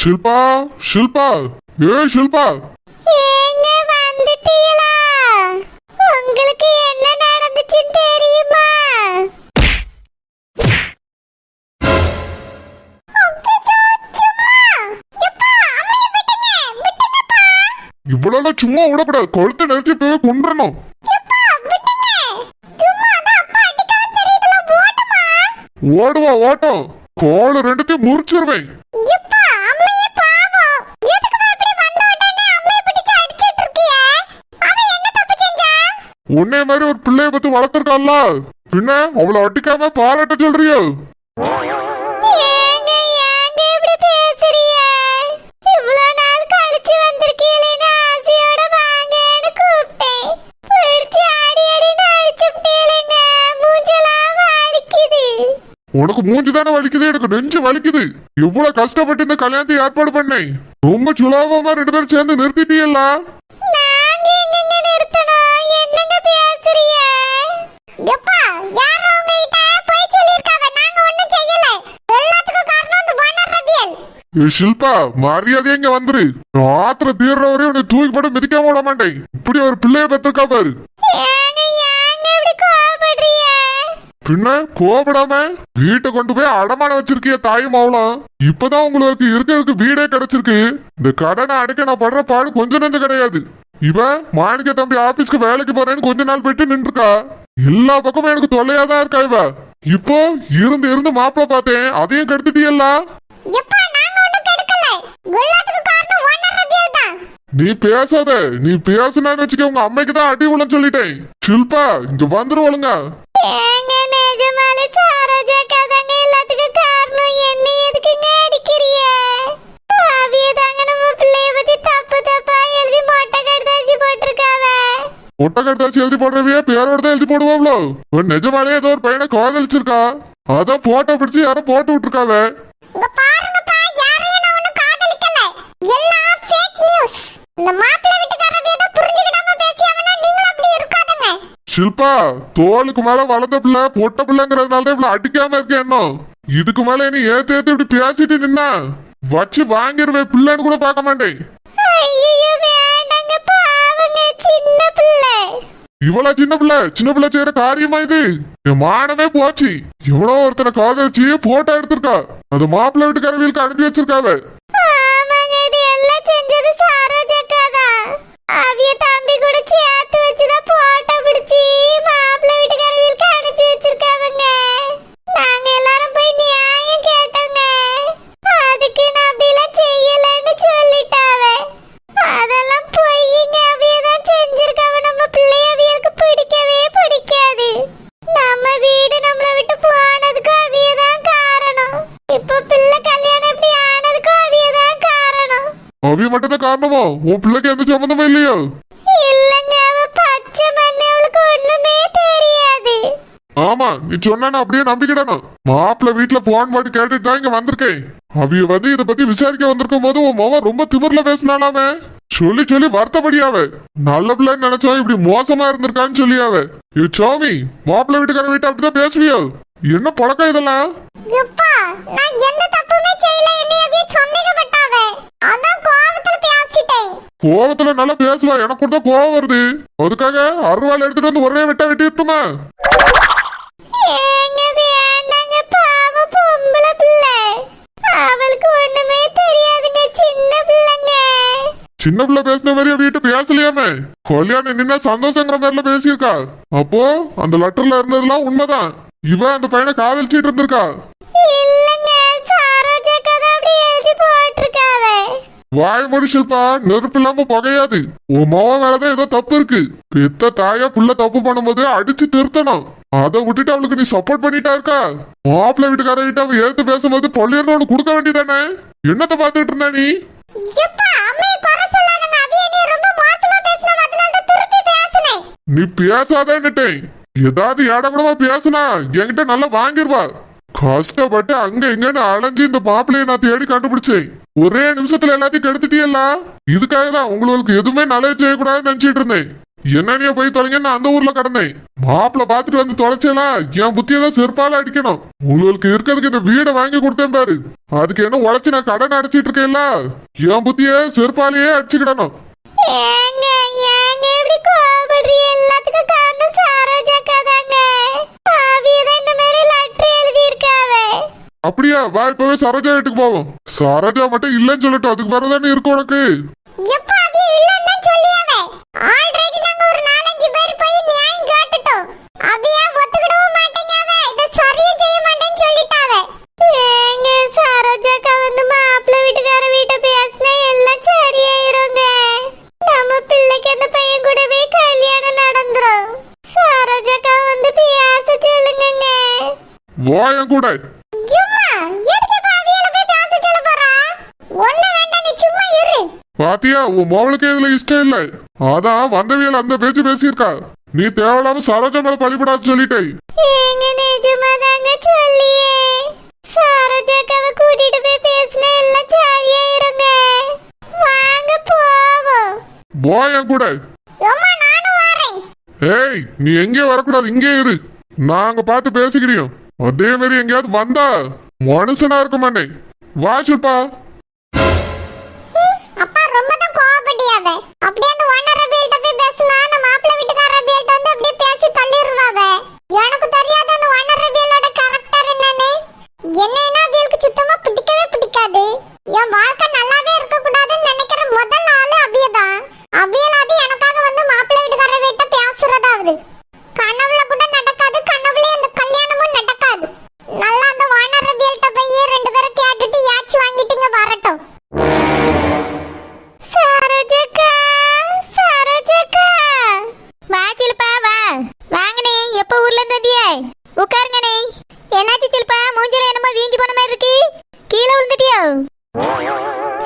ஷில்பா ஷில்பா ஷில்பா ஏங்க வந்துட்டீங்களா? உங்களுக்கு என்ன நடந்துச்சுன்னு தெரியுமா? இவ்வளவு சும்மா விடப்படாது, கொழுத்த நிறுத்தி போய் கொண்டுறணும். ஓடுவா ஓட்டம், கோடு ரெண்டுத்தையும் முறிச்சிருவேன். உன்னை மாதிரி ஒரு பிள்ளைய பத்தி வளர்த்திருக்கால, பின்ன அவளை அட்டிக்காம பாராட்ட சொல்றியோ? உனக்கு மூஞ்சி தானே வலிக்குது, எனக்கு நெஞ்சு வலிக்குது. எவ்வளவு கஷ்டப்பட்டு இந்த கல்யாணத்தை ஏற்பாடு பண்ணேன். ரொம்ப சுலபமா ரெண்டு பேரும் சேர்ந்து நிறுத்திட்டீல்ல. ஷில்பா மரியாதை இங்க வந்துரு. ஆத்திர தீர்ற வரையும் உன்னை தூக்கி போட்டு மிதிக்காம விட மாட்டேன். இப்படி ஒரு பிள்ளைய பெற்றிருக்கா பாரு. பின்ன கோபப்படாம வீட்டை கொண்டு போய் அடமான வச்சிருக்கிய தாயும் அவளும். இப்பதான் உங்களுக்கு இருக்கிறதுக்கு வீடே கிடைச்சிருக்கு. இந்த கடனை அடைக்க நான் படுற பாடு கொஞ்சம் நெஞ்சு கிடையாது. இவன் மாணிக்க தம்பி ஆபீஸ்க்கு வேலைக்கு போறேன்னு கொஞ்ச நாள் போயிட்டு நின்றுக்கா. எல்லா பக்கமும் எனக்கு தொல்லையாதான் இருக்கா இவ. இப்போ இருந்து இருந்து மாப்பிள்ள பார்த்தேன், அதையும் கெடுத்துட்டியல்ல. நீ பேசாத, நீ பேசுனான்னு வச்சுக்க உங்க அம்மைக்கு தான் அடி உள்ள சொல்லிட்டேன். ஷில்பா இங்க வந்துருவாளுங்க. மொட்டை கட்டாசி எழுதி போடுறவியா பேரோட தான் எழுதி போடுவாங்களோ? நிஜமாலே ஏதோ ஒரு பையனை காதலிச்சிருக்கா, அதான் போட்டோ பிடிச்சி யாரும் போட்டு விட்டுருக்காவ. ஷில்பா தோளுக்கு மேல வளர்ந்த பிள்ளை பொட்ட பிள்ளைங்கிறதுனால தான் இவ்வளவு அடிக்காம இருக்கேன். என்ன இதுக்கு மேல நீ ஏத்து ஏத்து இப்படி பேசிட்டு நின்னா வச்சு வாங்கிருவேன். பிள்ளைன்னு கூட பார்க்க மாட்டேன். இவ்வளவு சின்ன பிள்ளை செய்யற காரியமா இது? என் மானமே போச்சு. எவ்வளோ ஒருத்தனை காதலிச்சு போட்டோ எடுத்திருக்கா, அது மாப்பிள்ளை வீட்டுக்காரவியலுக்கு அனுப்பி வச்சிருக்காவ. அவிய மட்டும் தான் காரணமா? உன் பிள்ளைக்கு எந்த சம்பந்தமும் இல்லையோ? ஆமா நீ சொன்னா அப்படியே நம்பிக்கிடணும். மாப்பிள்ள வீட்டுல போன் போட்டு கேட்டுட்டு தான் இங்க வந்திருக்கேன். அவிய வந்து இத பத்தி விசாரிக்க வந்திருக்கும் போது உன் மகன் ரொம்ப திமிர்ல பேசினாலாமே. சொல்லி சொல்லி வருத்தப்படியாவ. நல்ல பிள்ளைன்னு நினைச்சோம், இப்படி மோசமா இருந்திருக்கான்னு சொல்லியாவ. சோமி மாப்பிள்ள வீட்டுக்கார வீட்டை அப்படிதான் பேசுவியோ? என்ன பழக்கம் இதெல்லாம்? கோவத்துல நல்லா பேசுவா, எனக்கு கூட கோவம் வருது. அதுக்காக அருவாள் எடுத்துட்டு வந்து ஒரே வெட்ட வெட்டிட்டுமா? சின்ன பிள்ளை பேசின மாதிரி வீட்டு பேசலையாமே. கல்யாணம் நின்னா சந்தோஷங்கிற மாதிரில பேசியிருக்கா. அப்போ அந்த லெட்டர்ல இருந்ததெல்லாம் உண்மைதான். இவ அந்த பையனை காதலிச்சிட்டு இருந்திருக்கா. வாய் மூடி ஷில்பா, நெருப்பு இல்லாம புகையாது. உன் மகன் மேலதான் ஏதோ தப்பு இருக்கு. பெத்த தாயா புள்ள தப்பு பண்ணும்போது அடிச்சு திருத்தணும். அதை விட்டுட்டு அவளுக்கு நீ சப்போர்ட் பண்ணிட்டா இருக்கா. மாப்பிள்ள வீட்டுக்கார கிட்ட அவன் எடுத்து பேசும்போது பொல்லியர்னு ஒண்ணு கொடுக்க வேண்டியதானே? என்னத்தை பாத்துட்டு இருந்தா நீ? நீ பேசாதேன்னுட்டேன். ஏதாவது ஏடகுடமா பேசுனா என்கிட்ட நல்லா வாங்கிருவா. கஷ்டப்பட்டு அங்க இங்கன்னு அலைஞ்சு இந்த மாப்பிள்ளைய நான் தேடி கண்டுபிடிச்சேன். ஒரே நிமிஷத்துல எல்லாத்தையும் கெடுத்துட்டியல்ல. இதுக்காக தான் உங்களுக்கு எதுவுமே நல்லது செய்யக்கூடாதுன்னு நினைச்சிட்டு இருந்தேன். என்னன்னே போய் தொலைங்க, நான் அந்த ஊர்ல கடந்தேன். மாப்பிள்ள பாத்துட்டு வந்து தொலைச்சேனா என் புத்தியதான் செருப்பால அடிக்கணும். உங்களுக்கு இருக்கிறதுக்கு இந்த வீடை வாங்கி கொடுத்தேன் பாரு, அதுக்கு என்ன உழைச்சு நான் கடன் அடைச்சிட்டு இருக்கேன்ல, என் புத்திய செருப்பாலேயே அடிச்சுக்கிடணும். ஏங்க ஏங்க இப்படி கோபப்படுறீங்க? எல்லாத்துக்கும் காரணம் சரோஜாக்கா தாங்க. அவியதான் இந்த மாதிரி லெட்டர் எழுதி இருக்காவே. அப்படியா? வா இப்பவே சரோஜா வீட்டுக்கு போவோம். சரோஜா மட்டும் இல்லைன்னு சொல்லட்டும், அதுக்கு பிறகுதானே இருக்கும் உனக்கு. எப்ப அவிய இல்லன்னு சொல்லியாவே? ஆல்ரெடி நாங்க ஒரு 4-5 பேர் போய் நியாயம் கேட்டுட்டோம். அவிய ஒத்துக்கிடவும் மாட்டேங்காவே, இத சரியா செய்ய மாட்டேன்னு சொல்லிட்டாவே. ஏங்க சரோஜாக்கா வந்து மாப்பிள்ளை வீட்டுக்கார வீட்டை பேசினா எல்லாம் சரியாயிருங்க. நம்ம பிள்ளைக்கு அந்த பையன் கூடவே கல்யாணம் நடந்துரும். சரோஜாக்கா வந்து பேச சொல்லுங்கங்க. வா என் கூட. அம்மா, எதுக்கு இப்ப அவியல போய் பேச சொல்ல போறா? ஒண்ணு வேண்டாம், நீ சும்மா இரு. பாத்தியா, உன் மவளுக்கு இதுல இஷ்டம் இல்ல, அதான் வந்தவியல் அந்த பேச்சு பேசியிருக்கா. நீ தேவையில்லாம சரோஜா மேல பழிபடாது சொல்லிட்டே. ஏங்க நிஜமாதாங்க சொல்லியே. சரோஜாக்காவை கூட்டிட்டு போய் பேசினா எல்லாம் சரியாயிருங்க. வாங்க போவோம். வா என் கூட. அம்மா நானும் வரேன். ஏய், நீ எங்கே வரக்கூடாது, இங்கே இரு. நாங்க பார்த்து பேசிக்கிறோம். அதே மாதிரி எங்கேயாவது வந்தா மனுஷனா இருக்க மாட்டேன். வா ஷில்பா. அப்பா ரொம்ப தான் கோவப்பட்டியாவே. அப்படியே அந்த ஓனர் ரபியல்ட்ட போய் பேசினா அந்த மாப்பிள்ளை வீட்டுக்கார ரபியல்ட்ட வந்து அப்படியே பேசி தள்ளிடுவாவே. எனக்கு தெரியாத அந்த ஓனர் ரபியலோட கரெக்டர் என்னன்னு. என்னன்னா அவியலுக்கு சுத்தமா பிடிக்கவே பிடிக்காது. என் வாழ்க்கை நல்லாவே இருக்க கூடாதுன்னு நினைக்கிற முதல் ஆளு அவியதான். அவியலாவது எனக்காக வந்து மாப்பிள்ளை வீட்டுக்கார வீட்டை பேசுறதாவது கனவுல கூட நடக்காது. கனவுல இந்த கல்யாணமும் நடக்காது. நல்லா அந்த ஓனர் ரபியல்ட்ட போய் 2 பேரும் கேட்டுட்டு யாச்சு வாங்கிட்டுங்க வரட்டும். சரோஜாக்கா, சரோஜாக்கா. வா சில்பா வா. வாங்கனே, எப்போ ஊர்ல இருந்து வந்தியே? உட்காருங்கனே. என்னாச்சு சில்பா, மூஞ்சில என்னமோ வீங்கி போன மாதிரி இருக்கு. கீழே விழுந்துட்டியோ?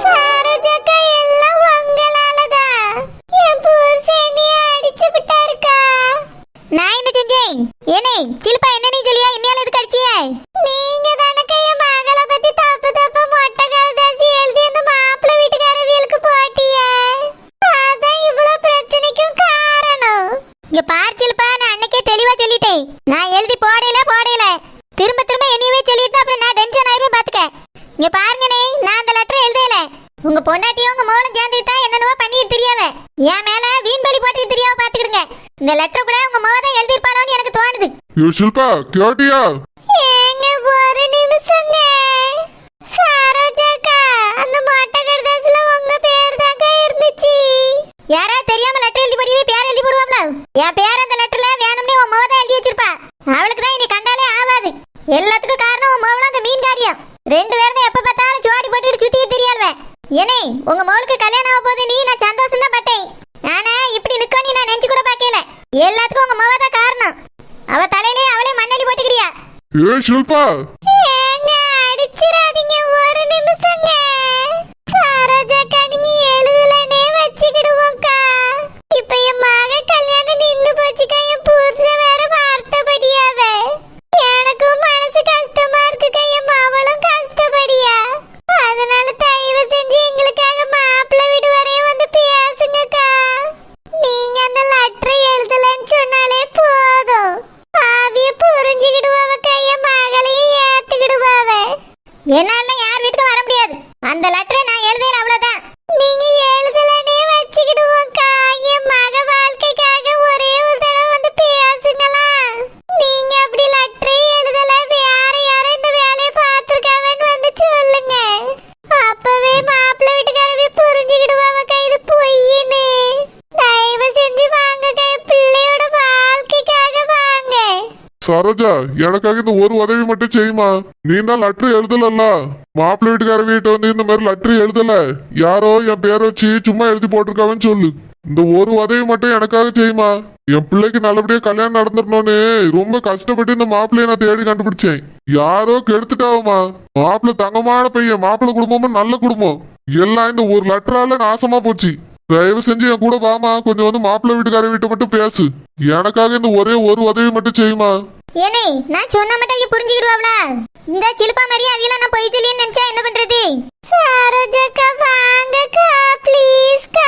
சரோஜாக்கா எல்லாம் உங்களாலதான். என் புருஷனை அடிச்சு விட்டாருக்கா. நான் என்ன செஞ்சேன்? ஏனே சில்பா, என்ன நீ சொல்லியா? என்னையால எதுக்கு அடிச்சியே? நீங்க தானக்கா என் மகளை பத்தி தப்பு தப்பா மொட்டை கழுதாசி எழுதி அந்த மாப்பிள்ளை வீட்டுக்கார வீலுக்கு போட்டியே. அதான் இவ்வளவு பிரச்சனைக்கும் காரணம். இங்க பார் சில்பா, நான் அன்னைக்கே தெளிவா சொல்லிட்டேன். நான் எழுதி போடல திரும்ப திரும்ப என்னையவே சொல்லிட்டு அப்புறம் நான் டென்ஷன் ஆயிருவேன் பாத்துக்க. இங்க பாருங்கனே, நான் அந்த லெட்டர் எழுதல. உங்க பொண்டாட்டியும் உங்க மோளும் சேர்ந்துட்டா என்னென்னவோ பண்ணிட்டு தெரியாவ. என் மேல வீண் பலி போட்டு தெரியாம பாத்துக்கிடுங்க. இந்த லெட்டர் கூட உங்க மோவ தான் எழுதிருப்பாளோன்னு எனக்கு தோணுது. யோ ஷில்பா, கேட்டியா? ஏங்க ஒரு நிமிஷங்க. சரோஜாக்கா, அந்த மொட்டை கடுதாசில உங்க பேர் தாங்க இருந்துச்சு. யாரா தெரியாம லெட்டர் எழுதி போடிவே பேர் எழுதி போடுவாங்களா? என் பேர் அந்த லெட்டர்ல வேணும்னே உன் மோவ தான் எழுதி வச்சிருப்பா. அவளுக்கு தான் இனி கண்டாலே ஆவாது. எல்லாத்துக்கும் காரணம் உன் மோவலாம் அந்த மீன் காரியம். 2 பேரும் எப்ப பார்த்தாலும் ஜோடி போட்டுட்டு சுத்திட்டு தெரியாள்வே. ஏனே உங்க மோளுக்கு கல்யாணம் ஆக போது நீ நான் சந்தோஷம் தான் பட்டேன். ஆனா இப்படி நிக்கோன்னு நான் நினைச்சு கூட பார்க்கல. எல்லாத்துக்கும் உங்க மோவ தான் காரணம். அவ தலையிலே அவளே மண்ணெளி போட்டுக்கிறியா? ஏ ஷில்பா, ஏங்க அடிச்சிராதீங்க, ஒரு நிமிஷங்க. சரோஜாக்கா, நீங்க எழுதலனே வச்சுக்கிடுவோம்க்கா. இப்ப என் மக கல்யாணம் நின்னு போச்சுக்கா. என் புருஷன் வேற வார்த்தைப்படியாவே. எனக்கும் மனசு கஷ்டமா இருக்குக்கா. என் மாவளும் கஷ்டப்படியா. அதனால தயவு செஞ்சு எங்களுக்காக மாப்பிள்ளை வீடு வரையும் வந்து பேசுங்கக்கா. நீங்க அந்த லெட்டர் எழுதலன்னு சொன்னாலே போதும். ஆவிய புரிஞ்சுக்கிடுவாவக்கா. என் மகளையும் ஏத்துக்கிடுவாவ. என்னால யார் வீட்டுக்கு வர முடியாது. அந்த லெட்டரை நான் எழுதல, அவ்வளவுதான். நீங்க எழுதலனே வச்சுக்கிடுவோம்க்கா. என் மக வாழ்க்கைக்காக ஒரே ஒரு தடவை வந்து பேசுங்களா. நீங்க அப்படி லெட்டரே எழுதல, வேற யாரும் இந்த வேலையை பார்த்துருக்காங்கன்னு வந்து சொல்லுங்க. அப்பவே மாப்பிள்ளை வீட்டுக்காரவே புரிஞ்சுக்கிடுவாங்கக்கா இது பொய்ன்னு. தயவு செஞ்சு வாங்கக்கா, என் பிள்ளையோட வாழ்க்கைக்காக வாங்க. சரோஜா, எனக்காக இந்த ஒரு உதவி மட்டும் செய்யுமா. நீ தான் லெட்டர் எழுதலல்ல, மாப்பிள்ளை வீட்டுக்கார வீட்டை வந்து இந்த மாதிரி லெட்டர் எழுதல, யாரோ என் பேரை வச்சு சும்மா எழுதி போட்டிருக்காவன்னு சொல்லு. இந்த ஒரு உதவி மட்டும் எனக்காக செய்யுமா. என் பிள்ளைக்கு நல்லபடியா கல்யாணம் நடந்துடணும்னு ரொம்ப கஷ்டப்பட்டு இந்த மாப்பிள்ளைய நான் தேடி கண்டுபிடிச்சேன். யாரோ கெடுத்துட்டாவமா. மாப்பிள்ளை தங்கமான பையன், மாப்பிள்ளை குடும்பமும் நல்ல குடும்பம், எல்லாம் இந்த ஒரு லெட்டரால நாசமா போச்சு. தயவு செஞ்சு என் கூட வாமா, கொஞ்சம் வந்து மாப்பிள்ளை வீட்டுக்கார வீட்டை மட்டும் பேசு. எனக்காக இந்த ஒரே ஒரு உதவி மட்டும் செய்யுமா. ஏனே நான் சொன்ன மட்டும் புரிஞ்சுக்கிடுவாங்களா? இந்த சிலுப்பா மாதிரியா அவியல நான் போய் சொல்லின்னு நினைச்சா என்ன பண்றது? சரோஜாக்கா வாங்கக்கா, ப்ளீஸ்க்கா.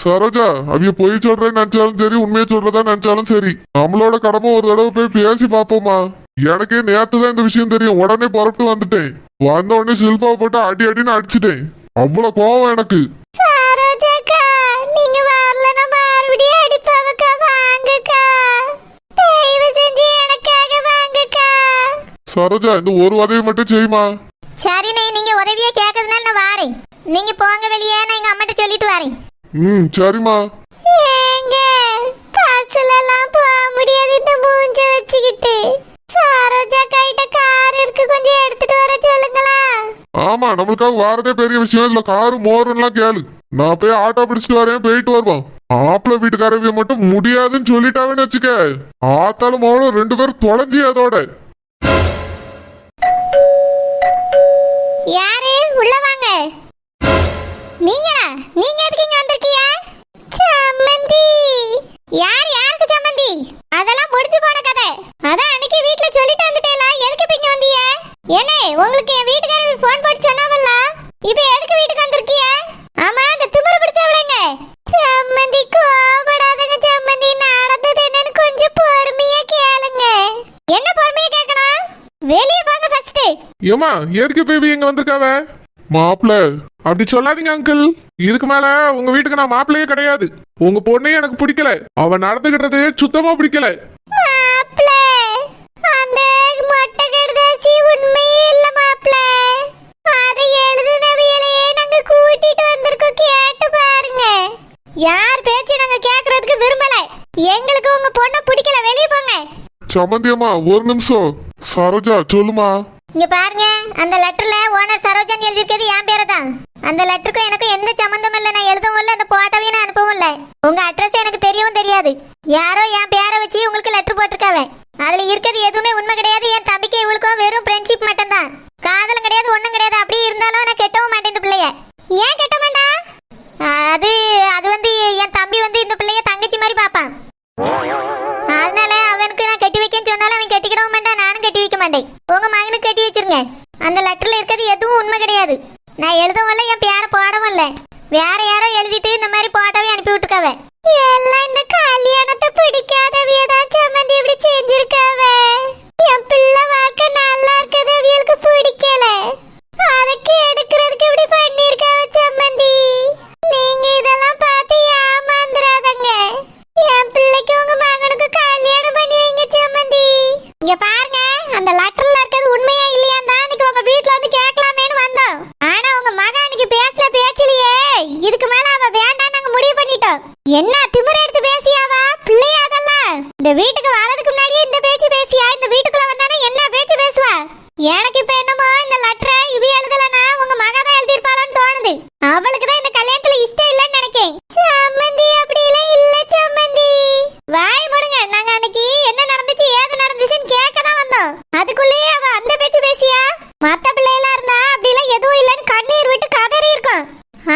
சரோஜா, அவிய பொய் சொல்றேன்னு நினைச்சாலும் சரி, உண்மையை சொல்றதா நினைச்சாலும் சரி, நம்மளோட கடமை ஒரு தடவை போய் பேசி பாப்போமா. எனக்கே நேத்துதான் இந்த விஷயம் தெரியும். உடனே புறப்பட்டு வந்துட்டேன். வந்த உடனே சில்பாவை போட்டு அடி அடின்னு அடிச்சிட்டேன். அவ்வளவு கோவம் எனக்கு. சரோஜாக்கா, நீங்க வரலனா மறுபடியும் அடிப்பாவக்கா. வாங்கக்கா, தயவு செஞ்சு எனக்காக வாங்கக்கா. சரோஜா, இந்த ஒரு உதவி மட்டும் செய்யுமா. சரிண்ணே, நீங்க உதவியா கேட்கறதுனால நான் வாரேன். நீங்க போங்க வெளியே, நான் எங்க அம்மாட்ட சொல்லிட்டு வரேன். சரிம்மா. ஏங்க, பஸ்ல எல்லாம் போக முடியாது இந்த மூஞ்ச வச்சுக்கிட்டு. சரோஜா கைட்ட கார் இருக்கு, கொஞ்சம் எடுத்துட்டு வர சொல்லுங்களா. ஆமா, நம்மளுக்காக வாரதே பெரிய விஷயம். இதுல காரு மோருலாம் கேளு. நான் போய் ஆட்டோ பிடிச்சிட்டு வரேன், போயிட்டு வருவோம். ஆப்பிள வீட்டுக்காரவிய மட்டும் முடியாதுன்னு சொல்லிட்டாவேன்னு வச்சுக்க, ஆத்தாலும் மோளும் 2 பேரும் தொலைஞ்சி அதோட. யாரு உள்ள வாங்க. நீங்களா? நீங்க எதுக்கு இங்க வந்திருக்கீங்க? சம்மந்தி. யாருக்கு சம்மந்தி? அதெல்லாம் முடிஞ்சு போன கதை. அதான் அன்னைக்கு வீட்ல சொல்லிட்டு வந்துட்டேல, எதுக்கு இப்ப இங்க வந்தீங்க? ஏனே, உங்களுக்கு என் வீட்டுக்காரவி போன் போட்டு சொன்னாவல்ல, இப்போ எதுக்கு வீட்டுக்கு வந்திருக்கீங்க? ஆமா, அந்த திமிரு பிடிச்சவளைங்க. சம்மந்தி கோபப்படாதங்க சம்மந்தி. நடந்தது என்னன்னு கொஞ்சம் பொறுமையா கேளுங்க. என்ன பொறுமையா கேட்கணும்? வெளியே போங்க ஃபர்ஸ்ட். ஏமா, எதுக்கு பேபி எங்க வந்திருக்காவ? மாப்பிள்ள, அப்படி சொல்லாதீங்க அங்கிள். இதுக்கு மேல உங்க வீட்டுக்கு நான் மாப்பிள்ளையே கிடையாது. உங்க பொண்ணே எனக்கு பிடிக்கல. அவ நடந்துகிட்டது சுத்தமா பிடிக்கல. மாப்ள, அந்த மொட்டை கடுதாசி உண்மையே இல்ல மாப்ள. அதை எழுதுனவியலையே நாங்க கூட்டிட்டு வந்திருக்கோம், கேட்டு பாருங்க. யார் பேச்சு நாங்க கேக்குறதுக்கு விரும்பல. எங்களுக்கு உங்க பொண்ணை பிடிக்கல, வெளியே போங்க. சம்மந்தியம்மா, ஒரு நிமிஷம். சரோஜா, சொல்லுமா. இங்க பாருங்க, அந்த லெட்டர்ல ஓனர் சரோஜான்னு எழுதிருக்கிறது என் பேரு தான். அந்த லெட்டருக்கும் எனக்கும் எந்த சம்பந்தமும் இல்ல. நான் எழுதவும் இல்ல, அந்த போட்டோவையும் நான் அனுப்பவும் இல்ல. உங்க அட்ரஸ் எனக்கு தெரியவும் தெரியாது. யாரோ என் பேரை வச்சு உங்களுக்கு லெட்டர் போட்டிருக்காவ. அதுல இருக்கிறது எதுவுமே உண்மை கிடையாது. என் தம்பிக்கு இவளுக்கும் வெறும் ஃப்ரெண்ட்ஷிப் மட்டும் தான். காதலும் கிடையாது, ஒண்ணும் கிடையாது. அப்படியே இருந்தாலும் நான் கெட்டவும் மாட்டேன் இந்த பிள்ளைய. ஏன் கெட்ட மாட்டா? அது வந்து என் தம்பி வந்து இந்த பிள்ளைய தங்கச்சி மாதிரி பாப்பான். அதனால அவனுக்கு நான் கட்டி வைக்கன்னு சொன்னாலும் அவன் கட்டிக்கிடவும் மாட்டான், நானும் கட்டி வைக்க மாட்டேன். உங்க மகனுக்கு கட்டி வச்சிருங்க. அந்த லெட்டர்ல இருக்கிறது எதுவும் உண்மை கிடையாது. நான் எழுதவும் இல்லை, என் பேரை போடவும் இல்லை. வேற யாரோ எழுதிட்டு இந்த மாதிரி போட்டோவே அனுப்பி விட்டுருக்காவ. எல்லாம் இந்த கல்யாணத்தை பிடிக்காதவிய தான் சம்மந்தி இப்படி செஞ்சிருக்காவ. என் பிள்ளை வாழ்க்கை நல்லா இருக்கிறது அவியலுக்கு பிடிக்கல. அதுக்கு எடுக்கிறதுக்கு இப்படி பண்ணிருக்காவ சம்மந்தி. நீங்க இதெல்லாம் பார்த்து ஏமாந்துராதங்க. என் பிள்ளைக்கு உங்க மகனுக்கு கல்யாணம் பண்ணி வைங்க சம்மந்தி. இங்க பாருங்க, அந்த லெட்டர்ல இருக்கிறது உண்மையா இல்லையா தான் இன்னைக்கு உங்க வீட்ல வந்து கேட்கலாமேன்னு வந்தோம். ஆனா உங்க மகன் அன்னைக்கு பேசல பேச்சலையே, இதுக்கு மேல அவ வேண்டாம் நாங்க முடிவு பண்ணிட்டோம். என்ன திமிர எடுத்து பேசியாவா? பிள்ளையா அதெல்லாம்? இந்த வீட்டுக்கு வரதுக்கு முன்னாடியே இந்த பேச்சு பேசியா? இந்த வீட்டுக்குள்ள வந்தானே என்ன பேச்சு பேசுவா? எனக்கு இப்ப என்னமோ இந்த லெட்டரை இவ எழுதலனா உங்க மகன் தான் எழுதிருப்பாளான்னு தோணுது. அவளுக்கு தான் இந்த கல்யாணத்துல இஷ்டம் இல்லைன்னு நினைக்கேன். சம்மந்தி, அப்படி எல்லாம் இல்ல சம்மந்தி. வாய் மூடுங்க. நாங்க அன்னைக்கு என்ன நடந்துச்சு ஏது நடந்துச்சுன்னு கேட்க தான் வந்தோம். அதுக்குள்ளேயே அவ அந்த பேச்சு பேசியா? மத்த பிள்ளைகளா இருந்தா அப்படி எல்லாம் எதுவும் இல்லைன்னு கண்ணீர் விட்டு கதறி இருக்கும்.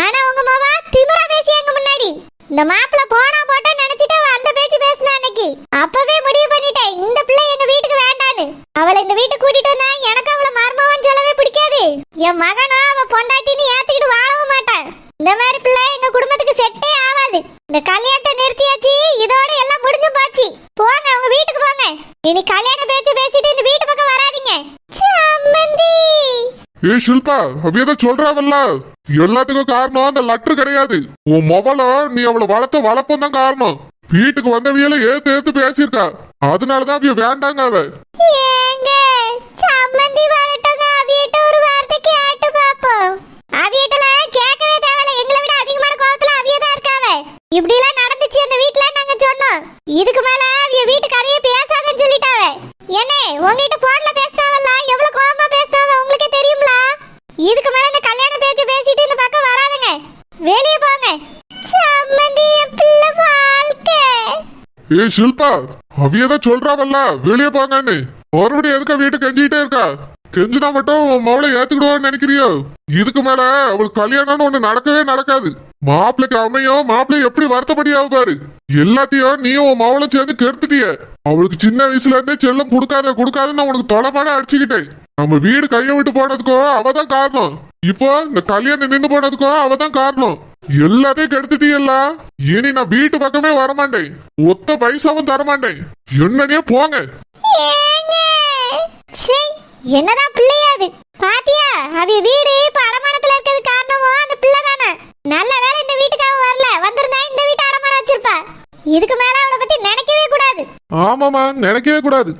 ஆனா உங்க மாவா திமிரா பேசியா எங்க முன்னாடி. இந்த மாப்பிள்ள போனா போட்டா நினைச்சிட்டு அவ அந்த பேச்சு பேசினா அன்னைக்கு. அப்பவே முடிவு பண்ணிட்டேன், இந்த பிள்ளை எங்க வீட்டுக்கு வேண்டான்னு. அவளை இந்த வீட்டுக்கு கூட்டிட்டு வந்தா எனக்கு அவளை மர்மவன்னு சொல்லவே பிடிக்காது. என் மகனா அவ பொண்டாட்டின்னு ஏத்துக்கிட்டு வாழவும் மாட்டான். இந்த மாதிரி பிள்ளை எங்க குடும்பத்துக்கு செட்டே ஆகாது. இந்த கல்யாணத்தை நிறுத்தியாச்சு, இதோட எல்லாம் முடிஞ்சு போச்சு. போங்க, உங்க வீட்டுக்கு போங்க. இனி கல்யாண பேச்சு பேசிட்டு இந்த வீட்டு பக்கம் வராதீங்க. சம்மந்தி. ஏ ஷில்பா, அவியதான் சொல்றாவல்ல, எல்லாத்துக்கும் காரணம் அந்த லெட்டர் கிடையாது. உன் மொபைல நீ அவளை வளர்த்த வளர்ப்பும் தான் காரணம். வீட்டுக்கு வந்தவியல ஏத்து பேசியிருக்கா. அதனாலதான் அவிய வேண்டாங்க அவ. ஏங்க, சம்மந்தி வரட்டங்க, அவியிட்ட ஒரு வார்த்தை கேட்டு பாப்போம். அவியிட்டல கேட்கவே தேவையில்ல. எங்களை விட அதிகமான கோவத்துல அவியதான் இருக்காவ. இப்படி எல்லாம் நடந்துச்சு அந்த வீட்ல நாங்க சொன்னோம். இதுக்கு மேல அவிய வீட்டு கதையே பேசாதன்னு சொல்லிட்டாவ. ஏனே, உங்ககிட்ட போன்ல பேசினாவல்ல, எவ்வளவு கோவமா பேசினாவ உங்களுக்கே தெரியும்ல. இதுக்கு மேல இந்த கல்யாண பேச்சு பேசிட்டு இந்த பக்கம் வராதுங்க, வெளியே போங்க. சம்மந்தி, என் பிள்ளை வாழ்க்கை. ஏ ஷில்பா, அவியதான் சொல்றாவல்ல, வெளியே போங்கன்னு. மறுபடியும் எதுக்கு வீட்டுக்கு கெஞ்சிக்கிட்டே இருக்கா? கெஞ்சினா மட்டும் உன் மவளை ஏத்துக்கிடுவான்னு நினைக்கிறியோ? இதுக்கு மேல அவளுக்கு கல்யாணம்னு ஒண்ணு நடக்கவே நடக்காது. மாப்பிள்ளைக்கு அமையும், மாப்பிள்ளை எப்படி வருத்தப்படியாவு பாரு. எல்லாத்தையும் நீயும் உன் மவளும் சேர்ந்து கெடுத்துட்டிய. அவளுக்கு சின்ன வயசுல இருந்தே செல்லம் கொடுக்காதுன்னு உனக்கு தொலைப்பாட அடிச்சுக்கிட்டேன். நம்ம வீடு கைய விட்டு போனதுக்கோ அவதான் காரணம். இப்போ இந்த கல்யாணம் நின்று போனதுக்கோ அவதான் காரணம். எல்லாத்தையும் கெடுத்துட்டீல்ல. இனி நான் வீட்டு பக்கமே வரமாட்டேன். ஒத்த பைசாவும் தரமாட்டேன். என்னன்னே போங்க. ஏங்க சே என்னதான் பிள்ளையாது பாத்தியா? அவ வீடு இப்ப அடமானத்துல இருக்கிறது காரணமும் அந்த பிள்ளை தானே. நல்ல வேளை இந்த வீட்டுக்காக வரல, வந்திருந்தா இந்த வீட்டை அடமானம் வச்சிருப்பா. இதுக்கு மேல அவளை பத்தி நினைக்கவே கூடாது. ஆமாமா, நினைக்கவே கூடாது.